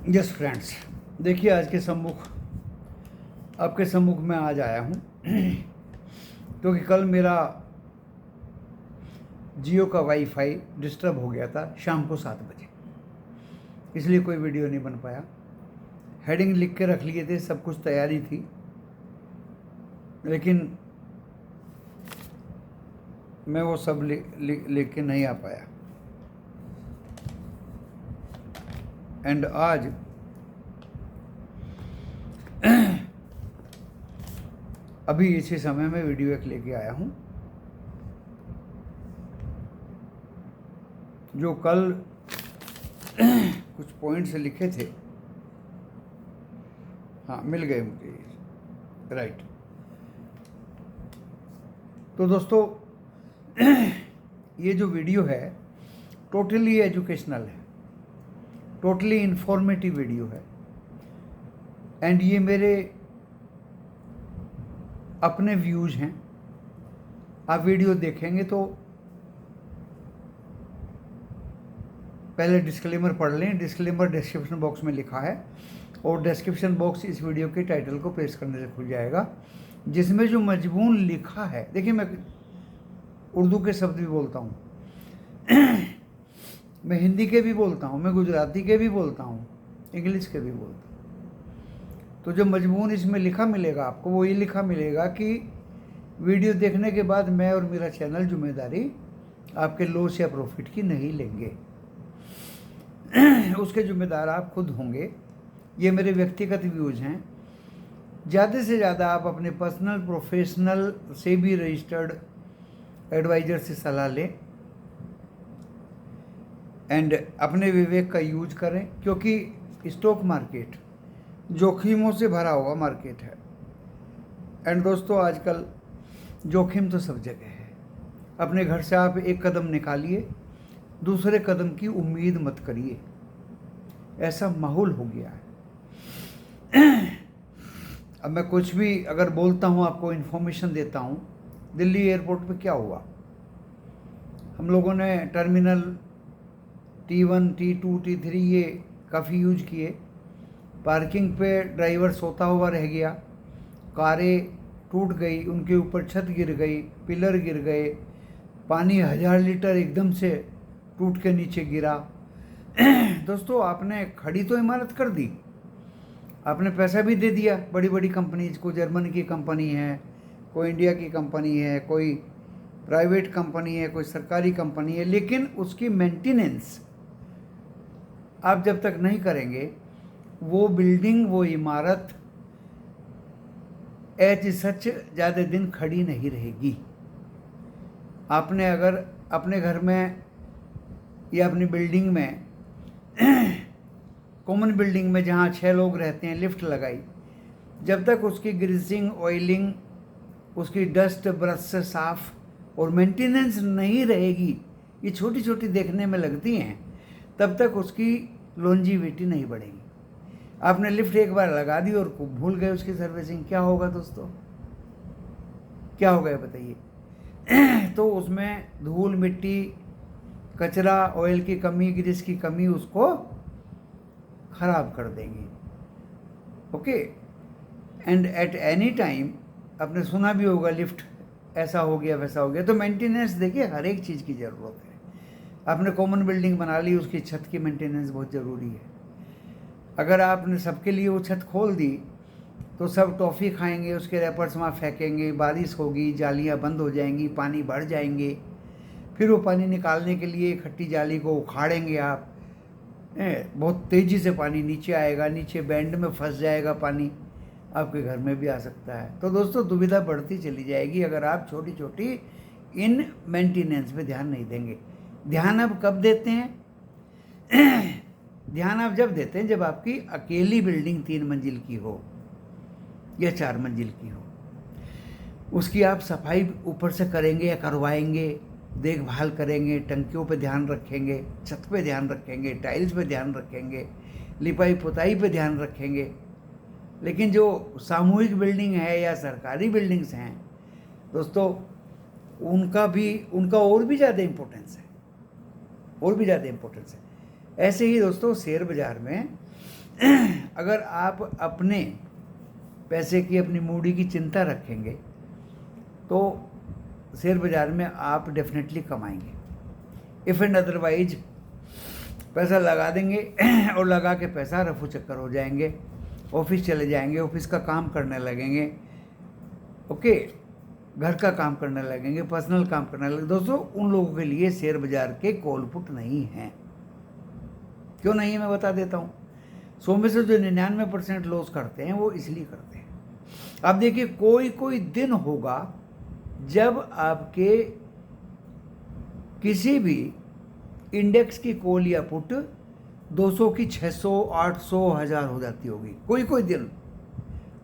Yes friends, देखिए आज के सम्मुख आपके सम्मुख में आज आया हूँ क्योंकि कल मेरा जियो का वाईफाई डिस्टर्ब हो गया था शाम को 7 बजे, इसलिए कोई वीडियो नहीं बन पाया। हेडिंग लिख के रख लिए थे, सब कुछ तैयारी थी, लेकिन मैं वो सब लिख के नहीं आ पाया। एंड आज अभी इसी समय में वीडियो एक लेके आया हूँ जो कल कुछ पॉइंट्स लिखे थे। हाँ, मिल गए मुझे, राइट। तो दोस्तों ये जो वीडियो है टोटली एजुकेशनल है, टोटली इंफॉर्मेटिव वीडियो है। एंड ये मेरे अपने व्यूज़ हैं। आप वीडियो देखेंगे तो पहले डिस्क्लेमर पढ़ लें। डिस्क्लेमर डिस्क्रिप्शन बॉक्स में लिखा है और डिस्क्रिप्शन बॉक्स इस वीडियो के टाइटल को प्रेस करने से खुल जाएगा, जिसमें जो मजमून लिखा है। देखिए, मैं उर्दू के शब्द भी बोलता हूँ मैं हिंदी के भी बोलता हूँ, मैं गुजराती के भी बोलता हूँ, इंग्लिश के भी बोलता हूँ। तो जो मजमून इसमें लिखा मिलेगा आपको, वो ये लिखा मिलेगा कि वीडियो देखने के बाद मैं और मेरा चैनल जिम्मेदारी आपके लॉस या प्रॉफिट की नहीं लेंगे उसके जिम्मेदार आप खुद होंगे। ये मेरे व्यक्तिगत व्यूज़ हैं। ज़्यादा से ज़्यादा आप अपने पर्सनल प्रोफेशनल से भी रजिस्टर्ड एडवाइज़र से सलाह लें एंड अपने विवेक का यूज करें, क्योंकि स्टॉक मार्केट जोखिमों से भरा हुआ मार्केट है। एंड दोस्तों, आजकल जोखिम तो सब जगह है। अपने घर से आप एक कदम निकालिए, दूसरे कदम की उम्मीद मत करिए। ऐसा माहौल हो गया है अब मैं कुछ भी अगर बोलता हूँ, आपको इन्फॉर्मेशन देता हूँ। दिल्ली एयरपोर्ट पे क्या हुआ, हम लोगों ने टर्मिनल T1, T2, T3 ये काफ़ी यूज किए। पार्किंग पे ड्राइवर सोता हुआ रह गया, कारें टूट गई, उनके ऊपर छत गिर गई, पिलर गिर गए, पानी 1000 लीटर एकदम से टूट के नीचे गिरा दोस्तों, आपने खड़ी तो इमारत कर दी, आपने पैसा भी दे दिया बड़ी बड़ी कंपनीज को। जर्मन की कंपनी है, कोई इंडिया की कंपनी है, कोई प्राइवेट कंपनी है, कोई सरकारी कंपनी है, लेकिन उसकी मेंटेनेंस आप जब तक नहीं करेंगे, वो बिल्डिंग, वो इमारत एज सच ज़्यादा दिन खड़ी नहीं रहेगी। आपने अगर अपने घर में या अपनी बिल्डिंग में कॉमन बिल्डिंग में जहाँ 6 लोग रहते हैं लिफ्ट लगाई, जब तक उसकी ग्रीसिंग, ऑयलिंग, उसकी डस्ट ब्रश से साफ और मेंटेनेंस नहीं रहेगी, ये छोटी छोटी देखने में लगती हैं, तब तक उसकी लॉन्जिविटी नहीं बढ़ेगी। आपने लिफ्ट एक बार लगा दी और भूल गए उसकी सर्विसिंग, क्या होगा दोस्तों? क्या होगा बताइए तो उसमें धूल, मिट्टी, कचरा, ऑयल की कमी, ग्रीस की कमी उसको खराब कर देंगी। Okay. And at any time आपने सुना भी होगा, लिफ्ट ऐसा हो गया, वैसा हो गया। तो मेंटेनेंस देखिए, हर एक चीज़ की ज़रूरत है। आपने कॉमन बिल्डिंग बना ली, उसकी छत की मेंटेनेंस बहुत ज़रूरी है। अगर आपने सबके लिए वो छत खोल दी तो सब टॉफ़ी खाएंगे, उसके रैपर्स वहाँ फेंकेंगे, बारिश होगी, जालियाँ बंद हो जाएंगी, पानी बढ़ जाएंगे, फिर वो पानी निकालने के लिए खट्टी जाली को उखाड़ेंगे आप, बहुत तेज़ी से पानी नीचे आएगा, नीचे बैंड में फंस जाएगा पानी, आपके घर में भी आ सकता है। तो दोस्तों, दुविधा बढ़ती चली जाएगी अगर आप छोटी छोटी इन मेंटेनेंस पे ध्यान नहीं देंगे। ध्यान आप कब देते हैं ध्यान आप जब देते हैं जब आपकी अकेली बिल्डिंग 3 मंजिल की हो या 4 मंजिल की हो। उसकी आप सफाई ऊपर से करेंगे या करवाएंगे, देखभाल करेंगे, टंकियों पे ध्यान रखेंगे, छत पे ध्यान रखेंगे, टाइल्स पे ध्यान रखेंगे, लिपाई पुताई पे ध्यान रखेंगे। लेकिन जो सामूहिक बिल्डिंग है या सरकारी बिल्डिंग्स हैं दोस्तों, उनका और भी ज़्यादा इम्पोर्टेंस है, और भी ज़्यादा इम्पोर्टेंस है। ऐसे ही दोस्तों, शेयर बाज़ार में अगर आप अपने पैसे की, अपनी मूडी की चिंता रखेंगे तो शेयर बाज़ार में आप डेफिनेटली कमाएंगे। इफ़ एंड अदरवाइज पैसा लगा देंगे और लगा के पैसा रफू चक्कर हो जाएंगे, ऑफिस चले जाएंगे, ऑफिस का काम करने लगेंगे, ओके, घर का काम करने लगेंगे, पर्सनल काम करने लगेंगे। दोस्तों, उन लोगों के लिए शेयर बाज़ार के कॉल पुट नहीं हैं। क्यों नहीं है मैं बता देता हूँ। 100 में से जो 99% लॉस करते हैं वो इसलिए करते हैं। आप देखिए, कोई कोई दिन होगा जब आपके किसी भी इंडेक्स की कॉल या पुट 200 की 600, 800, 1000 हो जाती होगी, कोई कोई दिन।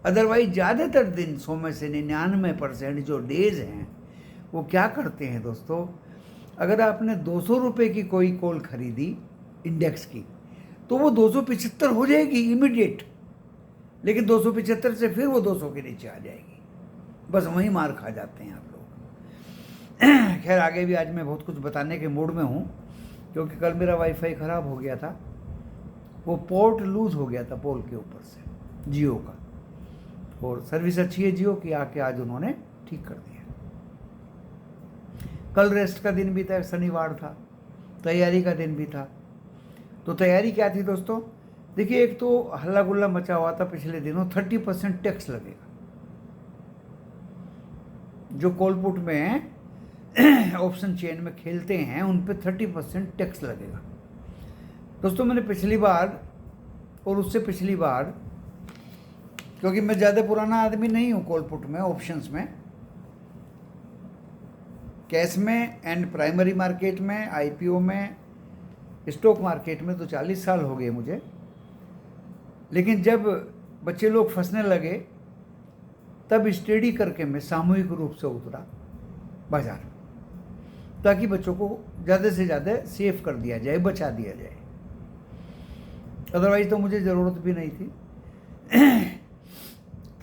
अदरवाइज ज़्यादातर दिन 100 में से 99% जो डेज हैं वो क्या करते हैं दोस्तों, अगर आपने 200 रुपये की कोई कॉल खरीदी इंडेक्स की तो वो 275 हो जाएगी इमीडिएट, लेकिन 275 से फिर वो 200 के नीचे आ जाएगी। बस वहीं मार खा जाते हैं आप लोग। खैर, आगे भी आज मैं बहुत कुछ बताने के मूड में हूँ, क्योंकि कल मेरा वाईफाई ख़राब हो गया था, वो पोर्ट लूज़ हो गया था पोल के ऊपर से, जियो का, और सर्विस अच्छी है जियो की, आके आज उन्होंने ठीक कर दिया। कल रेस्ट का दिन भी था, शनिवार था, तैयारी का दिन भी था। तो तैयारी क्या थी दोस्तों, देखिए, एक तो हल्ला गुल्ला मचा हुआ था पिछले दिनों, 30% टैक्स लगेगा जो कॉलपुट में ऑप्शन चेन में खेलते हैं, उन पे 30% टैक्स लगेगा। दोस्तों, मैंने पिछली बार और उससे पिछली बार, क्योंकि मैं ज़्यादा पुराना आदमी नहीं हूँ कॉलपुट में, ऑप्शंस में, कैश में एंड प्राइमरी मार्केट में, आईपीओ में, स्टॉक मार्केट में तो 40 साल हो गए मुझे। लेकिन जब बच्चे लोग फंसने लगे तब स्टडी करके मैं सामूहिक रूप से उतरा बाजार, ताकि बच्चों को ज़्यादा से ज़्यादा सेव कर दिया जाए, बचा दिया जाए। अदरवाइज तो मुझे ज़रूरत भी नहीं थी।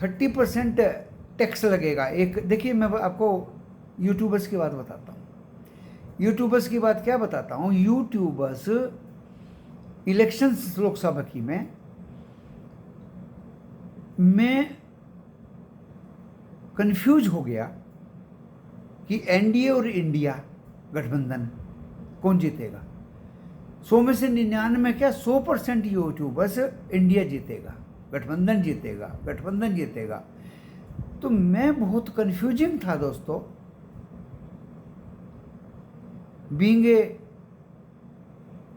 30% टैक्स लगेगा। एक देखिए, मैं आपको यूट्यूबर्स की बात बताता हूँ। यूट्यूबर्स की बात क्या बताता हूँ, यूट्यूबर्स इलेक्शंस लोकसभा की में मैं कंफ्यूज हो गया कि एनडीए और इंडिया गठबंधन कौन जीतेगा। 100 में से 99 क्या 100% यूट्यूबर्स इंडिया जीतेगा, गठबंधन जीतेगा, गठबंधन जीतेगा। तो मैं बहुत कंफ्यूजिंग था दोस्तों, being a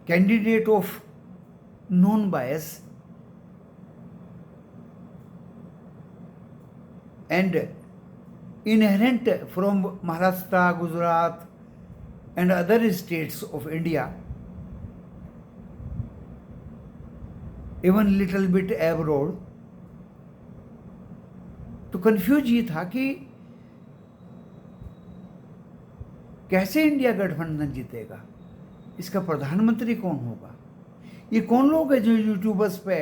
candidate of non bias and inherent from Maharashtra, Gujarat and other states of India, even little bit abroad। तो कंफ्यूज ये था कि कैसे इंडिया गठबंधन जीतेगा, इसका प्रधानमंत्री कौन होगा, ये कौन लोग हैं जो यूट्यूबर्स पे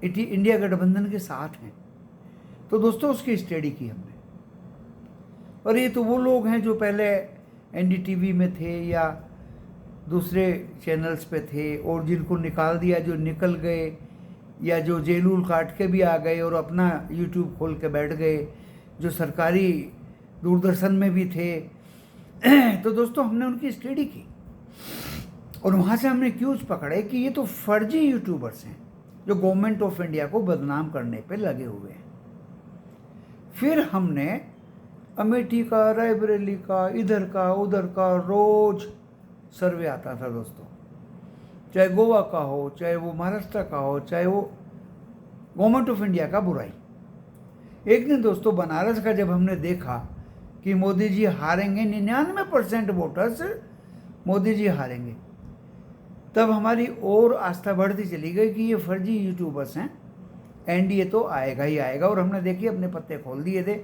इंडिया गठबंधन के साथ हैं। तो दोस्तों, उसकी स्टडी की हमने, और ये तो वो लोग हैं जो पहले एनडीटीवी में थे या दूसरे चैनल्स पे थे, और जिनको निकाल दिया, जो निकल गए, या जो जेलूल काट के भी आ गए और अपना यूट्यूब खोल के बैठ गए, जो सरकारी दूरदर्शन में भी थे। तो दोस्तों, हमने उनकी स्टडी की और वहाँ से हमने क्यूज पकड़े कि ये तो फर्जी यूट्यूबर्स हैं जो गवर्नमेंट ऑफ इंडिया को बदनाम करने पे लगे हुए हैं। फिर हमने अमेठी का, रायबरेली का, इधर का, उधर का रोज सर्वे आता था दोस्तों, चाहे गोवा का हो, चाहे वो महाराष्ट्र का हो, चाहे वो गवर्नमेंट ऑफ इंडिया का बुराई। एक दिन दोस्तों, बनारस का जब हमने देखा कि मोदी जी हारेंगे, 99% वोटर्स मोदी जी हारेंगे, तब हमारी और आस्था बढ़ती चली गई कि ये फर्जी यूट्यूबर्स हैं, एनडीए तो आएगा ही आएगा। और हमने देखिए अपने पत्ते खोल दिए थे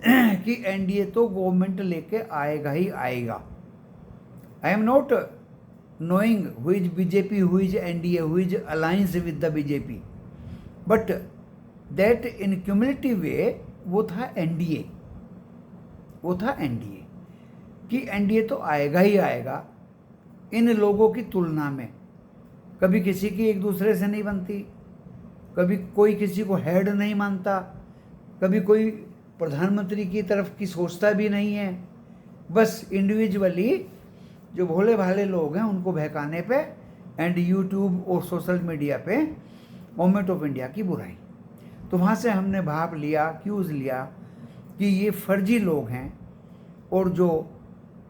कि एनडीए तो गवर्नमेंट लेके आएगा ही आएगा। I am not knowing who is BJP, who is NDA, who is alliance with the BJP, but that in cumulative way वो था एनडीए, वो था एनडीए, कि एनडीए तो आएगा ही आएगा। इन लोगों की तुलना में कभी किसी की एक दूसरे से नहीं बनती, कभी कोई किसी को हेड नहीं मानता, कभी कोई प्रधानमंत्री की तरफ की सोचता भी नहीं है। बस इंडिविजुअली जो भोले भाले लोग हैं उनको बहकाने पे एंड यूट्यूब और सोशल मीडिया पे गवर्नमेंट ऑफ इंडिया की बुराई। तो वहाँ से हमने भाप लिया, क्यूज़ लिया कि ये फर्जी लोग हैं और जो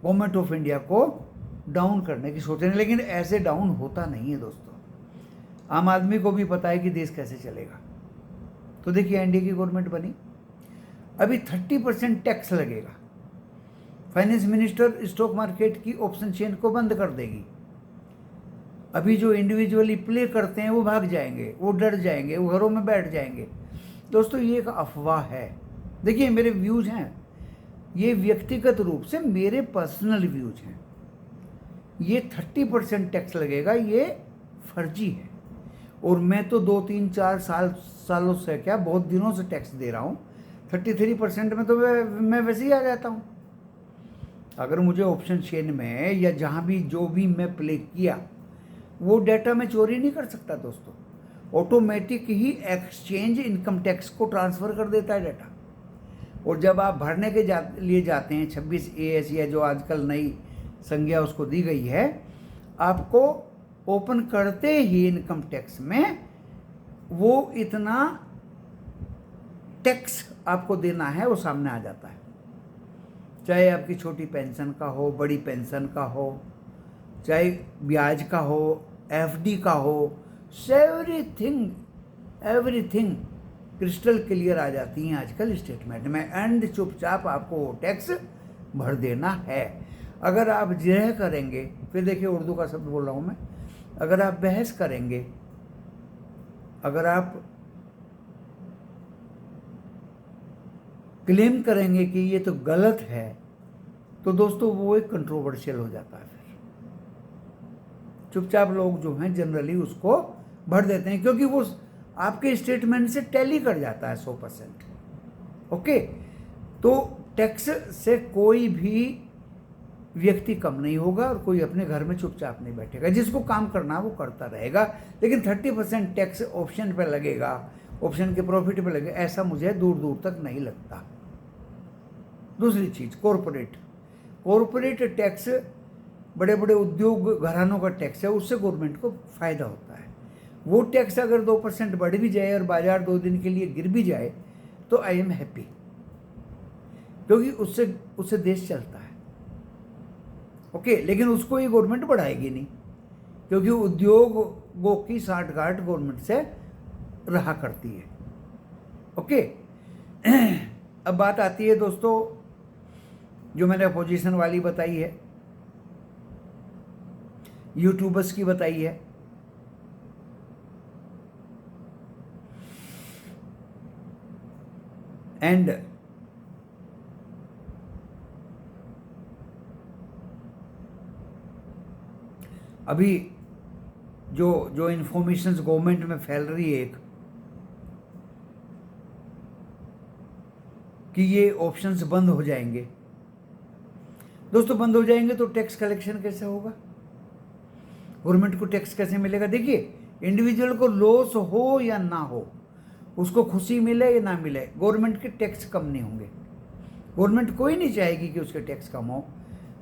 गवर्नमेंट ऑफ इंडिया को डाउन करने की सोच रहे हैं। लेकिन ऐसे डाउन होता नहीं है दोस्तों। आम आदमी को भी पता है कि देश कैसे चलेगा। तो देखिए एनडीए की गवर्नमेंट बनी, अभी 30% टैक्स लगेगा। फाइनेंस मिनिस्टर स्टॉक मार्केट की ऑप्शन चेन को बंद कर देगी। अभी जो इंडिविजुअली प्ले करते हैं वो भाग जाएंगे, वो डर जाएंगे, वो घरों में बैठ जाएंगे। दोस्तों ये एक अफवाह है। देखिए मेरे व्यूज हैं, ये व्यक्तिगत रूप से मेरे पर्सनल व्यूज हैं। ये 30% टैक्स लगेगा, ये फर्जी है। और मैं तो 2-3-4 सालों से क्या बहुत दिनों से टैक्स दे रहा हूँ। 33% में तो मैं वैसे ही आ जाता हूँ। अगर मुझे ऑप्शन चेन में या जहाँ भी जो भी मैं प्ले किया वो डाटा मैं चोरी नहीं कर सकता दोस्तों। ऑटोमेटिक ही एक्सचेंज इनकम टैक्स को ट्रांसफ़र कर देता है डाटा। और जब आप भरने के लिए जाते हैं 26AS या जो आजकल नई संज्ञा उसको दी गई है, आपको ओपन करते ही इनकम टैक्स में वो इतना टैक्स आपको देना है वो सामने आ जाता है। चाहे आपकी छोटी पेंशन का हो, बड़ी पेंशन का हो, चाहे ब्याज का हो, एफडी का हो, एवरीथिंग क्रिस्टल क्लियर आ जाती हैं आजकल स्टेटमेंट में। एंड चुपचाप आपको वो टैक्स भर देना है। अगर आप जिरह करेंगे, फिर देखिए उर्दू का शब्द बोल रहा हूँ मैं, अगर आप बहस करेंगे, अगर आप क्लेम करेंगे कि ये तो गलत है, तो दोस्तों वो एक कंट्रोवर्शियल हो जाता है। फिर चुपचाप लोग जो हैं जनरली उसको भर देते हैं, क्योंकि वो आपके स्टेटमेंट से टैली कर जाता है 100%। ओके, तो टैक्स से कोई भी व्यक्ति कम नहीं होगा और कोई अपने घर में चुपचाप नहीं बैठेगा। जिसको काम करना वो करता रहेगा। लेकिन 30% टैक्स ऑप्शन पे लगेगा, ऑप्शन के प्रॉफिट पे लगेगा, ऐसा मुझे दूर दूर तक नहीं लगता। दूसरी चीज़ कॉरपोरेट टैक्स, बड़े बड़े उद्योग घरानों का टैक्स है, उससे गवर्नमेंट को फ़ायदा होता है। वो टैक्स अगर 2% बढ़ भी जाए और बाजार 2 दिन के लिए गिर भी जाए तो आई एम हैप्पी, क्योंकि उससे देश चलता है। ओके, लेकिन उसको ये गवर्नमेंट बढ़ाएगी नहीं, क्योंकि उद्योगों की साठगांठ गवर्नमेंट से रहा करती है। ओके, अब बात आती है दोस्तों जो मैंने अपोजिशन वाली बताई है, यूट्यूबर्स की बताई है। एंड अभी जो इंफॉर्मेशन गवर्नमेंट में फैल रही है एक, कि ये ऑप्शंस बंद हो जाएंगे। दोस्तों बंद हो जाएंगे तो टैक्स कलेक्शन कैसे होगा, गवर्नमेंट को टैक्स कैसे मिलेगा? देखिए इंडिविजुअल को लॉस हो या ना हो, उसको खुशी मिले या ना मिले, गवर्नमेंट के टैक्स कम नहीं होंगे। गवर्नमेंट कोई नहीं चाहेगी कि उसके टैक्स कम हो।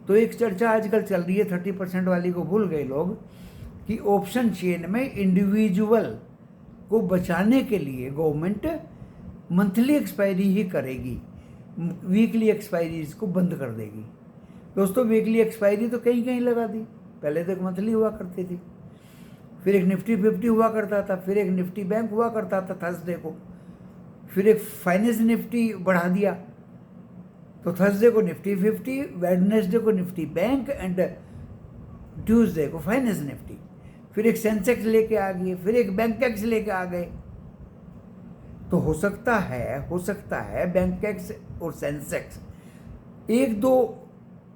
तो एक चर्चा आजकल चल रही है, 30% वाली को भूल गए लोग, कि ऑप्शन चेन में इंडिविजुअल को बचाने के लिए गवर्नमेंट मंथली एक्सपायरी ही करेगी, वीकली एक्सपायरीज को बंद कर देगी। दोस्तों वीकली एक्सपायरी तो कहीं कहीं लगा दी, पहले तक मंथली हुआ करती थी, फिर एक निफ्टी 50 हुआ करता था, फिर एक निफ्टी बैंक हुआ करता था थर्सडे को, फिर एक फाइनेंस निफ्टी बढ़ा दिया, तो थर्सडे को निफ्टी 50, वेडनेसडे को निफ्टी बैंक एंड ट्यूसडे को फाइनेंस निफ्टी, फिर एक सेंसेक्स लेके आ गए, फिर एक बैंकेक्स लेके आ गए। तो हो सकता है बैंकेक्स और सेंसेक्स 1-2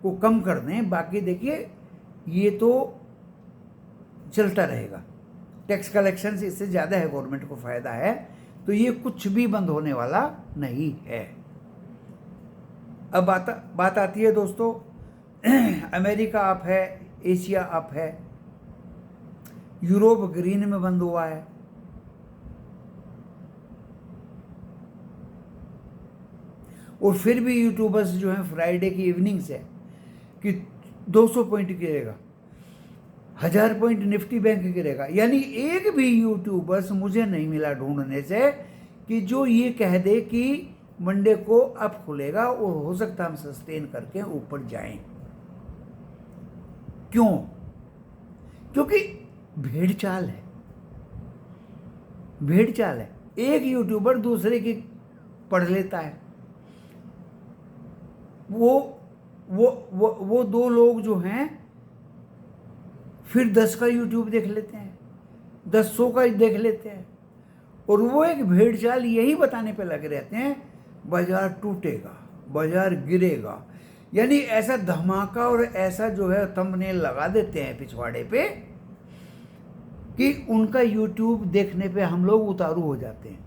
को कम कर दें, बाकी देखिए ये तो चलता रहेगा। टैक्स कलेक्शन से इससे ज़्यादा है, गवर्नमेंट को फ़ायदा है, तो ये कुछ भी बंद होने वाला नहीं है। अब बात आती है दोस्तों, अमेरिका अप है, एशिया अप है, यूरोप ग्रीन में बंद हुआ है, और फिर भी यूट्यूबर्स जो हैं फ्राइडे की इवनिंग से कि 200 पॉइंट गिरेगा, 1000 पॉइंट निफ्टी बैंक गिरेगा। यानी एक भी यूट्यूबर्स मुझे नहीं मिला ढूंढने से कि जो ये कह दे कि मंडे को अप खुलेगा और हो सकता है हम सस्टेन करके ऊपर जाएं। क्यों? क्योंकि भेड़ चाल है, भेड़ चाल है। एक यूट्यूबर दूसरे की पढ़ लेता है, वो दो लोग जो हैं फिर 10 का यूट्यूब देख लेते हैं, 100 का देख लेते हैं, और वो एक भेड़ चाल यही बताने पे लगे रहते हैं बाजार टूटेगा, बाजार गिरेगा। यानी ऐसा धमाका और ऐसा जो है थंबनेल लगा देते हैं पिछवाड़े पे कि उनका यूट्यूब देखने पे हम लोग उतारू हो जाते हैं।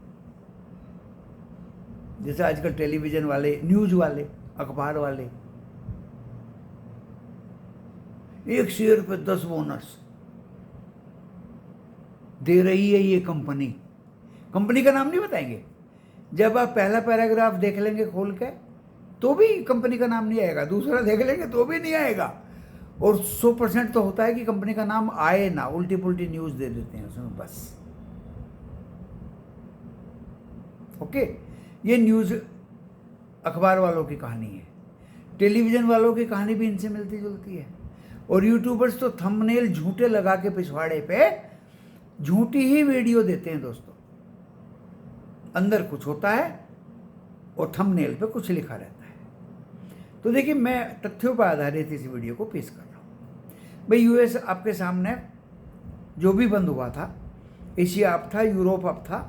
जैसे आजकल टेलीविजन वाले, न्यूज वाले, अखबार वाले, एक शेयर पे 10 बोनस दे रही है ये कंपनी। कंपनी का नाम नहीं बताएंगे। जब आप पहला पैराग्राफ देख लेंगे खोल के तो भी कंपनी का नाम नहीं आएगा, दूसरा देख लेंगे तो भी नहीं आएगा, और 100% तो होता है कि कंपनी का नाम आए ना, उल्टी पुल्टी न्यूज दे देते हैं उसमें बस। ओके, ये न्यूज अखबार वालों की कहानी है। टेलीविजन वालों की कहानी भी इनसे मिलती जुलती है। और यूट्यूबर्स तो थंबनेल झूठे लगा के पिछवाड़े पे झूठी ही वीडियो देते हैं दोस्तों। अंदर कुछ होता है और थंबनेल पे कुछ लिखा रहता है। तो देखिए, मैं तथ्यों पर आधारित इस वीडियो को पेश कर रहा हूँ। भाई यूएस आपके सामने जो भी बंद हुआ था, एशिया अप था, यूरोप अप था,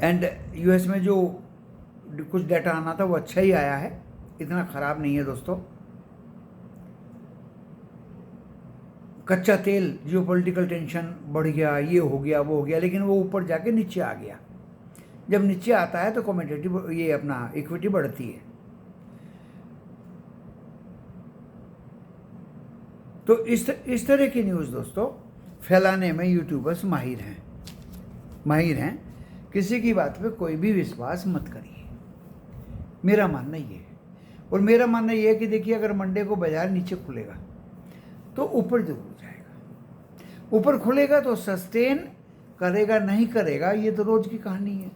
एंड यूएस में जो कुछ डाटा आना था वो अच्छा ही आया है, इतना ख़राब नहीं है दोस्तों। कच्चा तेल, जियोपॉलिटिकल टेंशन बढ़ गया, ये हो गया, वो हो गया, लेकिन वो ऊपर जाके नीचे आ गया। जब नीचे आता है तो कमोडिटी, ये अपना इक्विटी बढ़ती है। तो इस तरह की न्यूज़ दोस्तों फैलाने में यूट्यूबर्स माहिर हैं। किसी की बात पे कोई भी विश्वास मत करिए, मेरा मानना ये है। और मेरा मानना ये है कि देखिए, अगर मंडे को बाजार नीचे खुलेगा तो ऊपर जरूर जाएगा। ऊपर खुलेगा तो सस्टेन करेगा, नहीं करेगा, ये तो रोज की कहानी है।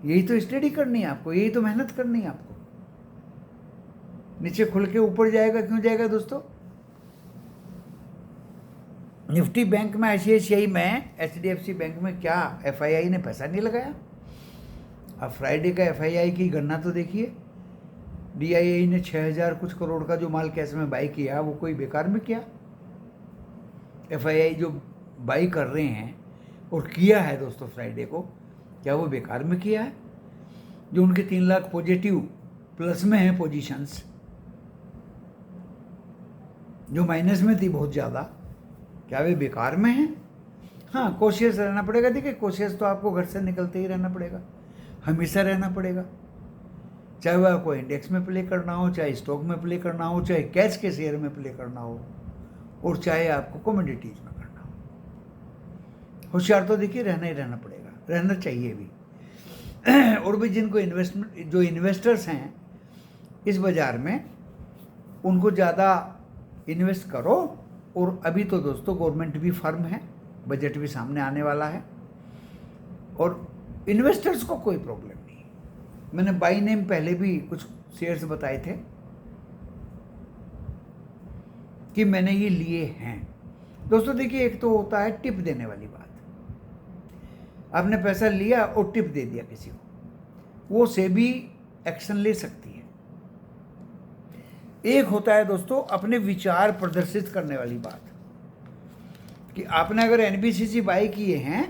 यही तो स्टडी करनी है आपको, यही तो मेहनत करनी है आपको। नीचे खुल के ऊपर जाएगा, क्यों जाएगा दोस्तों? निफ्टी बैंक में, ICICI में, HDFC बैंक में क्या FII ने पैसा नहीं लगाया? अब फ्राइडे का FII की गणना तो देखिए। DII ने 6000 कुछ करोड़ का जो माल कैश में बाई किया, वो कोई बेकार में किया? FII जो बाई कर रहे हैं और किया है दोस्तों फ्राइडे को, क्या वो बेकार में किया है? जो उनके 3 लाख पॉजिटिव प्लस में है पोजीशंस, जो माइनस में थी बहुत ज़्यादा, क्या वे बेकार में हैं? हाँ, कोशियस रहना पड़ेगा। देखिए, कोशियस तो आपको घर से निकलते ही रहना पड़ेगा, हमेशा रहना पड़ेगा। चाहे वह आपको इंडेक्स में प्ले करना हो, चाहे स्टॉक में प्ले करना हो, चाहे कैश के शेयर में प्ले करना हो, और चाहे आपको कमोडिटीज में करना हो। होशियार तो देखिए रहना ही रहना पड़ेगा, रहना चाहिए भी। और भी जिनको जो इन्वेस्टर्स हैं इस बाज़ार में, उनको ज़्यादा इन्वेस्ट करो। और अभी तो दोस्तों गवर्नमेंट भी फर्म है, बजट भी सामने आने वाला है, और इन्वेस्टर्स को कोई प्रॉब्लम नहीं। मैंने बाई नेम पहले भी कुछ शेयर्स बताए थे कि मैंने ये लिए हैं दोस्तों। देखिए, एक तो होता है टिप देने वाली बात। आपने पैसा लिया और टिप दे दिया किसी को, वो सेबी एक्शन ले सकती है। एक होता है दोस्तों अपने विचार प्रदर्शित करने वाली बात, कि आपने अगर NBCC बाई किए हैं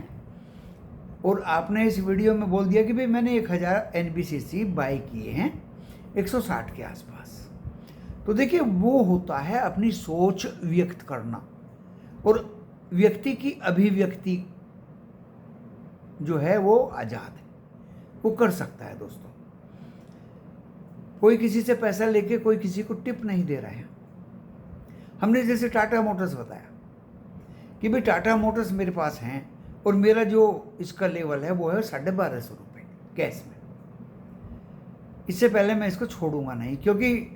और आपने इस वीडियो में बोल दिया कि भाई मैंने 1000 NBCC बाई किए हैं 160 के आसपास, तो देखिए वो होता है अपनी सोच व्यक्त करना। और व्यक्ति की अभिव्यक्ति जो है वो आज़ाद है, वो कर सकता है दोस्तों। कोई किसी से पैसा लेके कोई किसी को टिप नहीं दे रहा है। हमने जैसे टाटा मोटर्स बताया कि भाई टाटा मोटर्स मेरे पास हैं और मेरा जो इसका लेवल है वो है 1250 रुपये कैश में। इससे पहले मैं इसको छोड़ूंगा नहीं, क्योंकि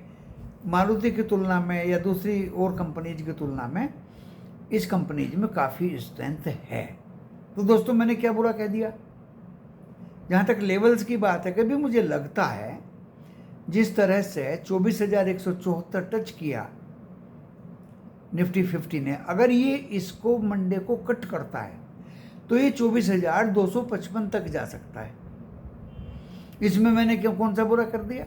मारुति की तुलना में या दूसरी और कंपनीज की तुलना में इस कंपनीज में काफ़ी स्ट्रेंथ है। तो दोस्तों मैंने क्या बुरा कह दिया। जहाँ तक लेवल्स की बात है, कभी मुझे लगता है जिस तरह से 24,174 टच किया निफ्टी 50 ने, अगर ये इसको मंडे को कट करता है तो ये 24,255 तक जा सकता है। इसमें मैंने क्यों कौन सा बुरा कर दिया।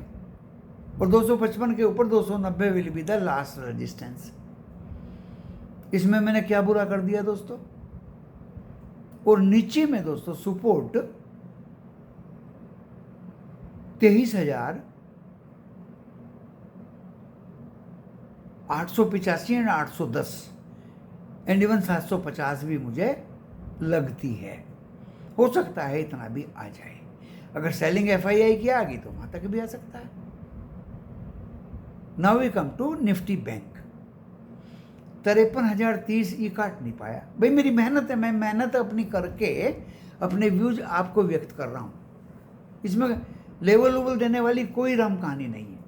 और 255 के ऊपर 290 will be the last resistance. इसमें मैंने क्या बुरा कर दिया दोस्तों। और नीचे में दोस्तों सपोर्ट 23,885 एंड 810 एंड इवन 750 भी मुझे लगती है। हो सकता है इतना भी आ जाए। अगर सेलिंग FII की आ गई तो वहां तक भी आ सकता है। Now we come to Nifty bank. 53,030 ये काट नहीं पाया। भाई मेरी मेहनत है, मैं मेहनत अपनी करके अपने व्यूज आपको व्यक्त कर रहा हूँ। इसमें लेवल वेवल देने वाली कोई राम कहानी नहीं है।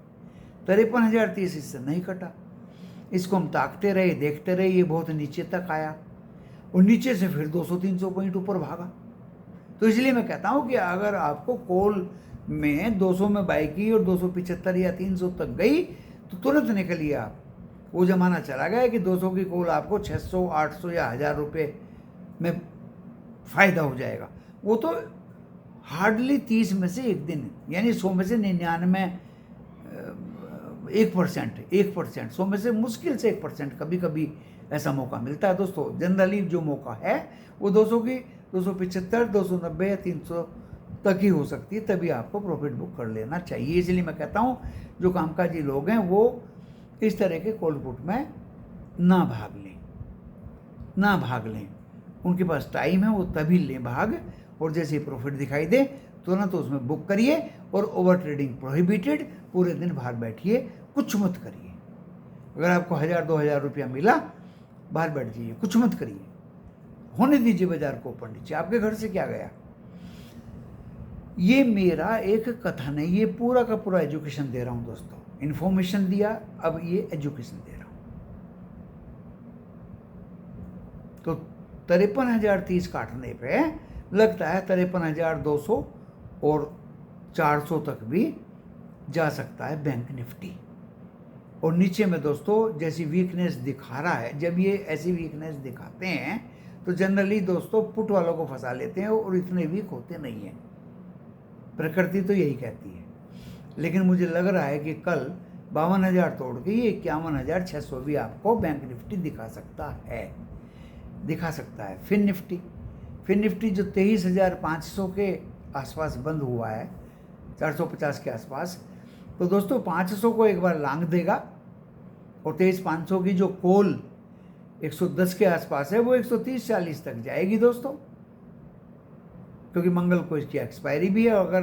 53,030 इससे नहीं कटा। इसको हम ताकते रहे, देखते रहे, ये बहुत नीचे तक आया और नीचे से फिर 200-300 पॉइंट ऊपर भागा। तो इसलिए मैं कहता हूँ कि अगर आपको कॉल में 200 में बाई की और 275 या 300 तक गई तो तुरंत निकलिए आप। वो ज़माना चला गया कि 200 की कॉल आपको 600, 800 या 1,000 रुपये में फ़ायदा हो जाएगा। वो तो हार्डली 30 में से एक दिन, यानी 100 में से 99 1%, 100 में से मुश्किल से 1% कभी कभी ऐसा मौका मिलता है दोस्तों। जनरली जो मौका है वो 200 की 275, 290 या 300 तक ही हो सकती है, तभी आपको प्रॉफिट बुक कर लेना चाहिए। इसलिए मैं कहता हूँ जो कामकाजी लोग हैं वो इस तरह के कॉल पुट में ना भाग लें। उनके पास टाइम है वो तभी लें भाग, और जैसे प्रॉफिट दिखाई दे तुरंत तो उसमें बुक करिए। और ओवर ट्रेडिंग प्रोहिबिटेड। पूरे दिन बाहर बैठिए, कुछ मत करिए। अगर आपको 1,000-2,000 रुपया मिला, बाहर बैठ जाइए, कुछ मत करिए, होने दीजिए बाजार को ऊपर नीचे। आपके घर से क्या गया। ये मेरा एक कथन है, ये पूरा का पूरा एजुकेशन दे रहा हूं दोस्तों। इंफॉर्मेशन दिया, अब ये एजुकेशन दे रहा हूं। तो 53,030 काटने पे लगता है 53,200 और 400 तक भी जा सकता है बैंक निफ्टी। और नीचे में दोस्तों जैसी वीकनेस दिखा रहा है, जब ये ऐसी वीकनेस दिखाते हैं तो जनरली दोस्तों पुट वालों को फंसा लेते हैं और इतने वीक होते नहीं हैं। प्रकृति तो यही कहती है। लेकिन मुझे लग रहा है कि कल 52,000 तोड़ के ये 51,600 भी आपको बैंक निफ्टी दिखा सकता है। फिन निफ्टी जो 23,500 के आसपास बंद हुआ है, 450 के आसपास, तो दोस्तों 500 को एक बार लांघ देगा और 23,500 की जो कॉल 110 के आसपास है वो 130-140 तक जाएगी दोस्तों, क्योंकि मंगल को इसकी एक्सपायरी भी है। और अगर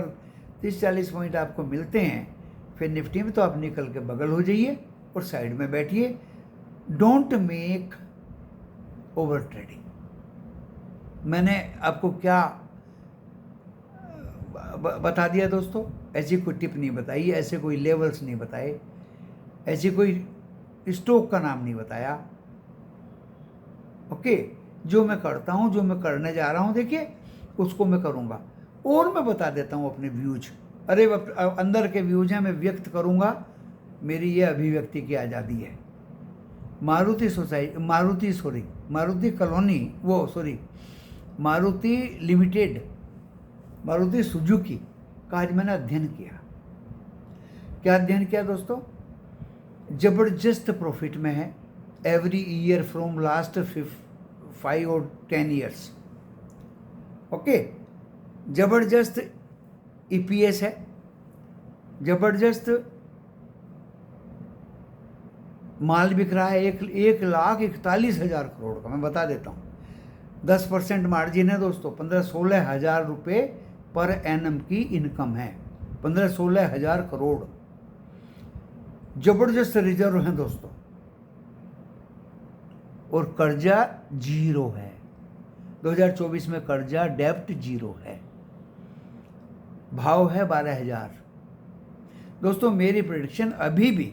30-40 पॉइंट आपको मिलते हैं फिर निफ्टी में तो आप निकल के बगल हो जाइए और साइड में बैठिए। Don't make over trading. मैंने आपको क्या बता दिया दोस्तों, ऐसी कोई टिप नहीं बताई, ऐसे कोई लेवल्स नहीं बताए, ऐसी कोई स्टॉक का नाम नहीं बताया। ओके, जो मैं करता हूँ, जो मैं करने जा रहा हूँ, देखिए उसको मैं करूँगा। और मैं बता देता हूँ अपने व्यूज, अरे अंदर के व्यूज हैं, मैं व्यक्त करूँगा, मेरी ये अभिव्यक्ति की आज़ादी है। मारुति लिमिटेड, मारुति सुजुकी का आज मैंने अध्ययन किया। क्या अध्ययन किया दोस्तों। जबरदस्त प्रॉफिट में है एवरी ईयर फ्रॉम लास्ट 5 और 10 ईयर्स। ओके, जबरदस्त EPS है, जबरदस्त माल बिक रहा है 1,41,000 करोड़ का। मैं बता देता हूँ 10% मार्जिन है दोस्तों। 15-16 हज़ार रुपये पर एनम की इनकम है, 15-16 हज़ार करोड़। जबरदस्त रिजर्व हैं दोस्तों, और कर्जा 0 है। 2024 में कर्जा डेब्ट 0 है। भाव है 12,000। दोस्तों मेरी प्रेडिक्शन अभी भी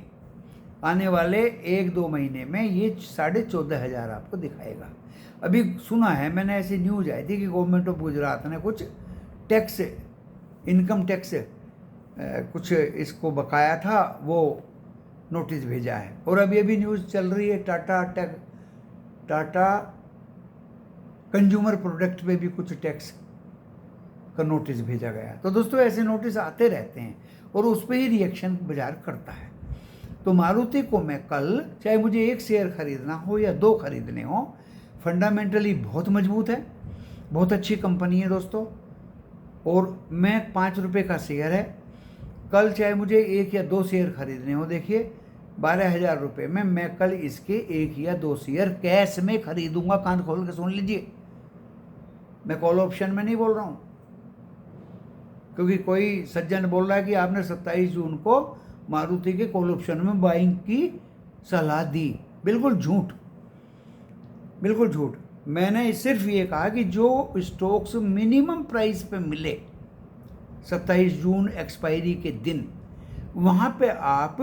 आने वाले 1-2 महीने में ये 14,500 आपको दिखाएगा। अभी सुना है मैंने, ऐसी न्यूज़ आई थी कि गवर्नमेंट ऑफ गुजरात ने कुछ टैक्स, इनकम टैक्स कुछ इसको बकाया था, वो नोटिस भेजा है। और अभी अभी न्यूज़ चल रही है टाटा कंज्यूमर प्रोडक्ट पे भी कुछ टैक्स का नोटिस भेजा गया। तो दोस्तों ऐसे नोटिस आते रहते हैं और उस पर ही रिएक्शन बाजार करता है। तो मारुति को मैं कल, चाहे मुझे 1 शेयर खरीदना हो या 2 खरीदने हो, फंडामेंटली बहुत मजबूत है, बहुत अच्छी कंपनी है दोस्तों। और मैं 5 रुपये का शेयर है, कल चाहे मुझे 1 या 2 शेयर खरीदने हो, देखिए 12,000 रुपये में मैं कल इसके 1 या 2 शेयर कैश में खरीदूंगा। कान खोल के सुन लीजिए, मैं कॉल ऑप्शन में नहीं बोल रहा हूँ, क्योंकि कोई सज्जन बोल रहा है कि आपने 27 जून को मारुति के कॉल ऑप्शन में बाइंग की सलाह दी। बिल्कुल झूठ, बिल्कुल झूठ। मैंने सिर्फ ये कहा कि जो स्टॉक्स मिनिमम प्राइस पे मिले 27 जून एक्सपायरी के दिन, वहाँ पे आप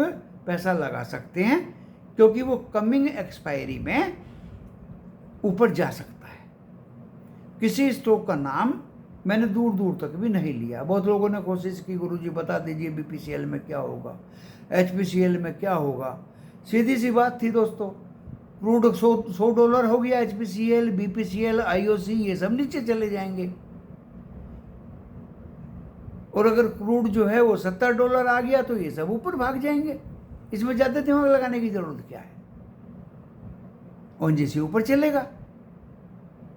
पैसा लगा सकते हैं, क्योंकि वो कमिंग एक्सपायरी में ऊपर जा सकता है। किसी स्टॉक का नाम मैंने दूर दूर तक भी नहीं लिया। बहुत लोगों ने कोशिश की, गुरुजी बता दीजिए BPCL में क्या होगा, HPCL में क्या होगा। सीधी सी बात थी दोस्तों, क्रूड $100 हो गया, HPCL, BPCL, IOC ये सब नीचे चले जाएंगे। और अगर क्रूड जो है वो $70 आ गया तो ये सब ऊपर भाग जाएंगे। इसमें ज़्यादा दिमाग लगाने की जरूरत क्या है। ONGC ऊपर चलेगा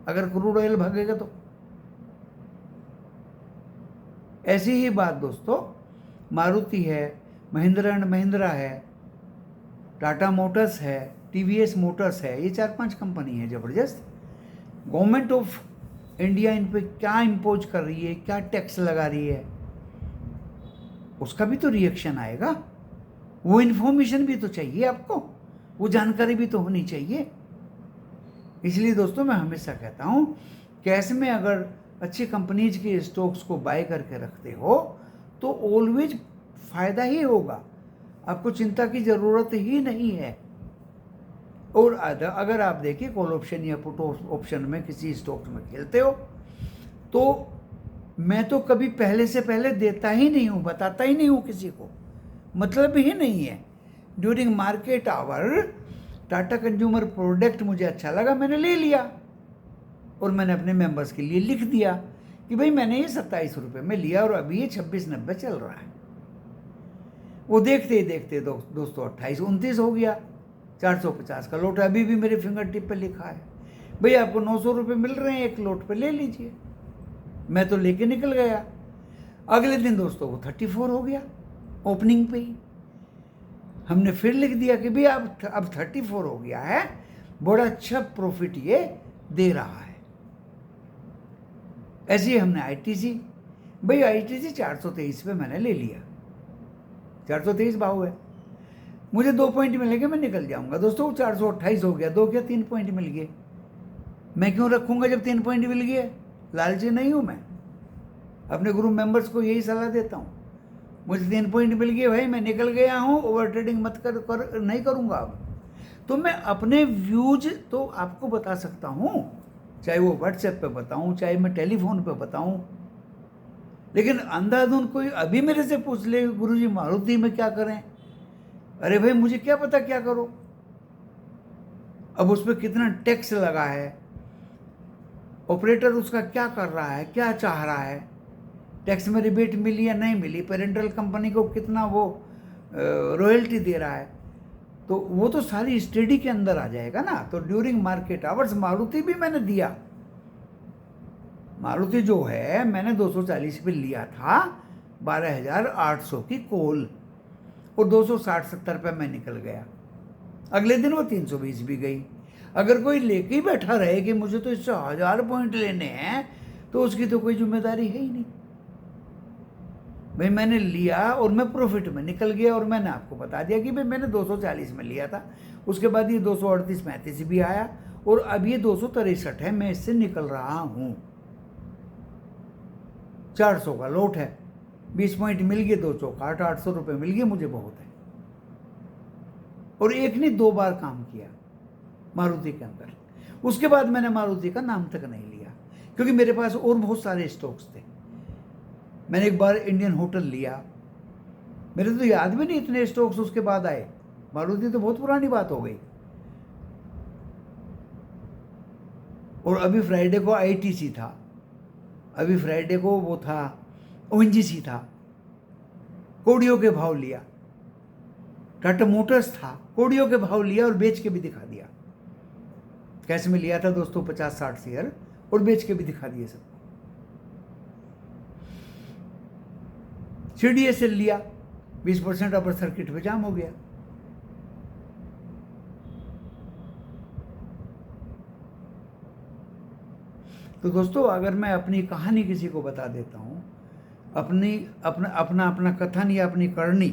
अगर क्रूड ऑयल भागेगा तो। ऐसी ही बात दोस्तों मारुति है, महिंद्रा एंड महिंद्रा है, टाटा मोटर्स है, TVS मोटर्स है, ये 4-5 कंपनी है जबरदस्त। गवर्नमेंट ऑफ इंडिया इन पे क्या इम्पोज कर रही है, क्या टैक्स लगा रही है, उसका भी तो रिएक्शन आएगा। वो इन्फॉर्मेशन भी तो चाहिए आपको, वो जानकारी भी तो होनी चाहिए। इसलिए दोस्तों मैं हमेशा कहता हूँ, कैश में अगर अच्छी कंपनीज के स्टॉक्स को बाय करके रखते हो तो ऑलवेज फायदा ही होगा, आपको चिंता की ज़रूरत ही नहीं है। और अगर आप देखिए कॉल ऑप्शन या पुट ऑप्शन में किसी स्टॉक में खेलते हो, तो मैं तो कभी पहले से पहले देता ही नहीं हूँ, बताता ही नहीं हूँ किसी को, मतलब ही नहीं है। During market hour Tata consumer product मुझे अच्छा लगा, मैंने ले लिया और मैंने अपने मेंबर्स के लिए लिख दिया कि भाई मैंने ये 27 रुपये में लिया और अभी ये 26.90 चल रहा है। वो देखते ही देखते दोस्तों 28-29 हो गया, 450 का लोट अभी भी मेरे फिंगर टिप पे लिखा है। भाई आपको 900 रुपये मिल रहे हैं एक लोट पे, ले लीजिए। मैं तो लेके निकल गया। अगले दिन दोस्तों वो 34 हो गया ओपनिंग पे ही। हमने फिर लिख दिया कि भाई अब 34 हो गया है, बड़ा अच्छा प्रॉफिट ये दे रहा है। ऐसे ही हमने ITC, भाई ITC 423 पे मैंने ले लिया, 423 भाव है, मुझे 2 पॉइंट मिलेंगे, मैं निकल जाऊंगा। दोस्तों 428 हो गया, 2 क्या 3 पॉइंट मिल गए। मैं क्यों रखूंगा जब 3 पॉइंट मिल गए, लालची नहीं हूं मैं। अपने ग्रुप मेंबर्स को यही सलाह देता हूं, मुझे 3 पॉइंट मिल गए भाई, मैं निकल गया हूं, ओवर ट्रेडिंग मत नहीं करूंगा अब। तो मैं अपने व्यूज तो आपको बता सकता हूं, चाहे वो व्हाट्सएप पे बताऊं, चाहे मैं टेलीफोन पे बताऊं। लेकिन अंधाधुन कोई अभी मेरे से पूछ ले गुरुजी मारुति में क्या करें, अरे भाई मुझे क्या पता क्या करो। अब उस पर कितना टैक्स लगा है, ऑपरेटर उसका क्या कर रहा है, क्या चाह रहा है, टैक्स में रिबेट मिली या नहीं मिली, पेरेंटल कंपनी को कितना वो रॉयल्टी दे रहा है, तो वो तो सारी स्टडी के अंदर आ जाएगा ना। तो ड्यूरिंग मार्केट आवर्स मारुति भी मैंने दिया। मारुति जो है मैंने 240 पे लिया था, 12,800 की कॉल, और 260-70 पे मैं निकल गया। अगले दिन वो 320 भी गई। अगर कोई लेके ही बैठा रहे कि मुझे तो इससे 1000 पॉइंट लेने हैं, तो उसकी तो कोई जिम्मेदारी है ही नहीं। भाई मैंने लिया और मैं प्रॉफिट में निकल गया, और मैंने आपको बता दिया कि भाई मैंने 240 में लिया था, उसके बाद ये 238-35 भी आया, और अब ये 263 है, मैं इससे निकल रहा हूँ। 400 का लोट है, 20 पॉइंट मिल गए, 2 चौक 800 रुपये मिल गए, मुझे बहुत है। और एक नहीं 2 बार काम किया मारुति के अंदर। उसके बाद मैंने मारुति का नाम तक नहीं लिया, क्योंकि मेरे पास और बहुत सारे स्टॉक्स थे। मैंने एक बार इंडियन होटल लिया, मेरे तो याद भी नहीं इतने स्टॉक्स उसके बाद आए। मारुति तो बहुत पुरानी बात हो गई। और अभी फ्राइडे को आईटीसी था, अभी फ्राइडे को वो था ओएनजीसी था, कोडियों के भाव लिया। टाटा मोटर्स था, कोडियों के भाव लिया और बेच के भी दिखा दिया। कैश में लिया था दोस्तों 50-60 शेयर और बेच के भी दिखा दिए सबको। सीडीएसएल लिया, 20% अपर सर्किट पे जाम हो गया। तो दोस्तों अगर मैं अपनी कहानी किसी को बता देता हूँ, अपना कथन या अपनी करनी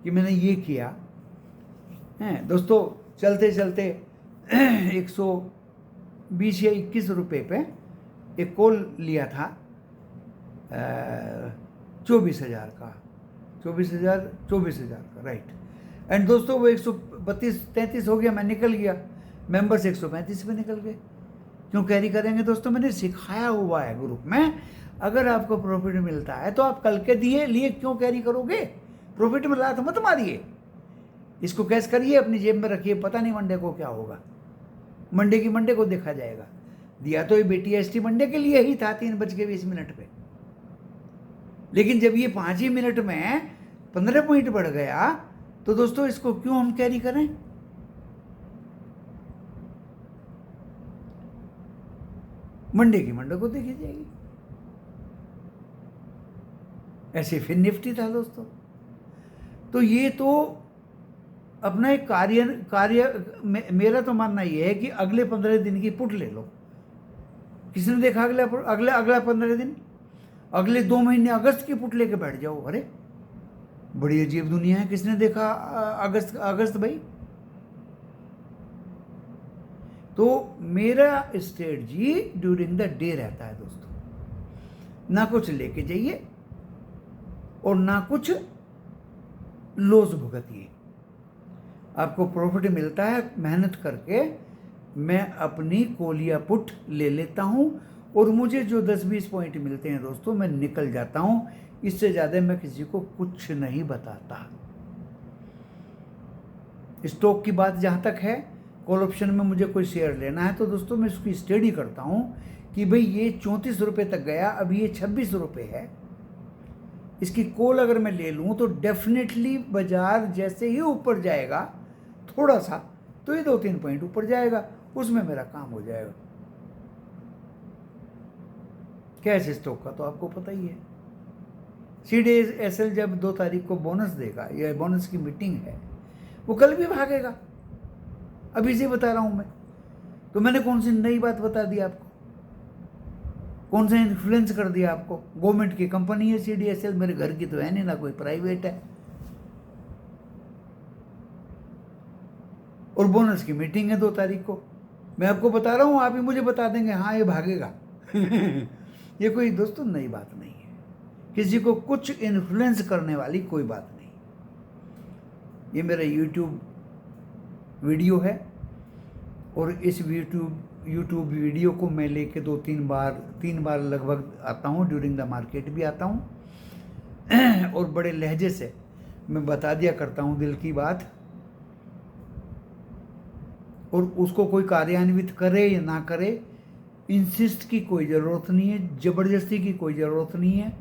कि मैंने ये किया है दोस्तों, चलते चलते 120 या 21 रुपये पे एक कॉल लिया था 24,000 का, 24,000 का, राइट। एंड दोस्तों वो 132-33 हो गया, मैं निकल गया। मेंबर्स 135 पे निकल गए। क्यों कैरी करेंगे दोस्तों? मैंने सिखाया हुआ है ग्रुप में, अगर आपको प्रॉफिट मिलता है तो आप कल के लिए क्यों कैरी करोगे? प्रॉफिट में लात मत मारिए, इसको कैश करिए, अपनी जेब में रखिए, पता नहीं मंडे को क्या होगा। मंडे को देखा जाएगा। दिया तो ये BTST मंडे के लिए ही था 3:20 पे, लेकिन जब ये 5 ही मिनट में 15 पॉइंट बढ़ गया तो दोस्तों इसको क्यों हम कैरी करें? मंडे को देखी जाएगी। ऐसे फिर निफ्टी था दोस्तों। तो ये तो अपना एक मेरा तो मानना ये है कि अगले 15 दिन की पुट ले लो। किसने देखा अगला 15 दिन? अगले 2 महीने अगस्त की पुट लेके बैठ जाओ। अरे बड़ी अजीब दुनिया है, किसने देखा अगस्त भाई? तो मेरा स्ट्रेटजी ड्यूरिंग द डे रहता है दोस्तों, ना कुछ लेके जाइए और ना कुछ लॉस भुगतिए। आपको प्रॉफिट मिलता है मेहनत करके, मैं अपनी कोलिया पुट ले लेता हूं और मुझे जो 10-20 पॉइंट मिलते हैं दोस्तों, मैं निकल जाता हूं। इससे ज़्यादा मैं किसी को कुछ नहीं बताता। स्टॉक की बात जहाँ तक है, कॉल ऑप्शन में मुझे कोई शेयर लेना है तो दोस्तों मैं उसकी स्टडी करता हूँ कि भाई ये 34 रुपये तक गया, अभी ये 26 रुपये है। इसकी कॉल अगर मैं ले लूँ तो डेफिनेटली बाजार जैसे ही ऊपर जाएगा थोड़ा सा, तो ये 2-3 पॉइंट ऊपर जाएगा, उसमें मेरा काम हो जाएगा। कैश स्टॉक का तो आपको पता ही है। CDSL जब 2 तारीख को बोनस देगा या बोनस की मीटिंग है, वो कल भी भागेगा। अभी से बता रहा हूं मैं। तो मैंने कौन सी नई बात बता दी आपको? कौन सा इन्फ्लुएंस कर दिया आपको? गवर्नमेंट की कंपनी है CDSL, मेरे घर की तो है नहीं, ना कोई प्राइवेट है। और बोनस की मीटिंग है 2 तारीख को। मैं आपको बता रहा हूं, आप ही मुझे बता देंगे हाँ ये भागेगा। ये कोई दोस्तों नई बात नहीं है, किसी को कुछ इन्फ्लुएंस करने वाली कोई बात नहीं। ये मेरा YouTube वीडियो है और इस YouTube वीडियो को मैं लेके 3 बार लगभग आता हूँ। ड्यूरिंग द मार्केट भी आता हूँ और बड़े लहजे से मैं बता दिया करता हूँ दिल की बात, और उसको कोई कार्यान्वित करे या ना करे, इंसिस्ट की कोई ज़रूरत नहीं है, ज़बरदस्ती की कोई ज़रूरत नहीं है।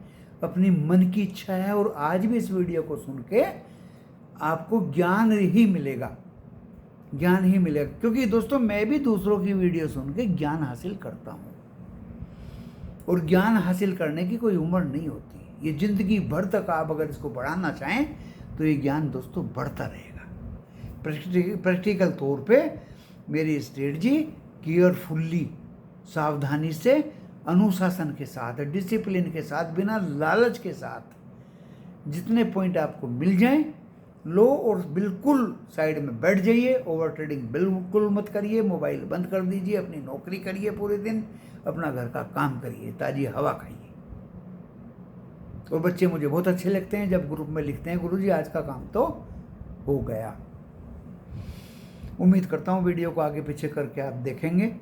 अपनी मन की इच्छा है। और आज भी इस वीडियो को सुन के आपको ज्ञान ही मिलेगा, ज्ञान ही मिलेगा। क्योंकि दोस्तों मैं भी दूसरों की वीडियो सुन के ज्ञान हासिल करता हूँ, और ज्ञान हासिल करने की कोई उम्र नहीं होती। ये ज़िंदगी भर तक आप अगर इसको बढ़ाना चाहें तो ये ज्ञान दोस्तों बढ़ता रहेगा। प्रैक्टिकल तौर पे मेरी स्ट्रेटजी केयरफुल्ली, सावधानी से, अनुशासन के साथ, डिसिप्लिन के साथ, बिना लालच के साथ जितने पॉइंट आपको मिल जाएं लो और बिल्कुल साइड में बैठ जाइए। ओवर ट्रेडिंग बिल्कुल मत करिए, मोबाइल बंद कर दीजिए, अपनी नौकरी करिए पूरे दिन, अपना घर का काम करिए, ताज़ी हवा खाइए। और बच्चे मुझे बहुत अच्छे लगते हैं जब ग्रुप में लिखते हैं गुरुजी आज का काम तो हो गया। उम्मीद करता हूँ वीडियो को आगे पीछे करके आप देखेंगे,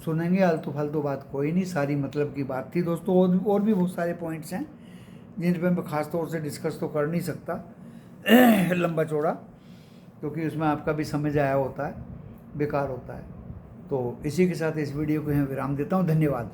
सुनेंगे। आलतू फालतू बात कोई नहीं, सारी मतलब की बात थी दोस्तों। और भी बहुत सारे पॉइंट्स हैं जिन पर मैं ख़ास तौर से डिस्कस तो कर नहीं सकता लंबा चौड़ा, क्योंकि उसमें आपका भी समय जाया होता है, बेकार होता है। तो इसी के साथ इस वीडियो को यहाँ विराम देता हूँ। धन्यवाद।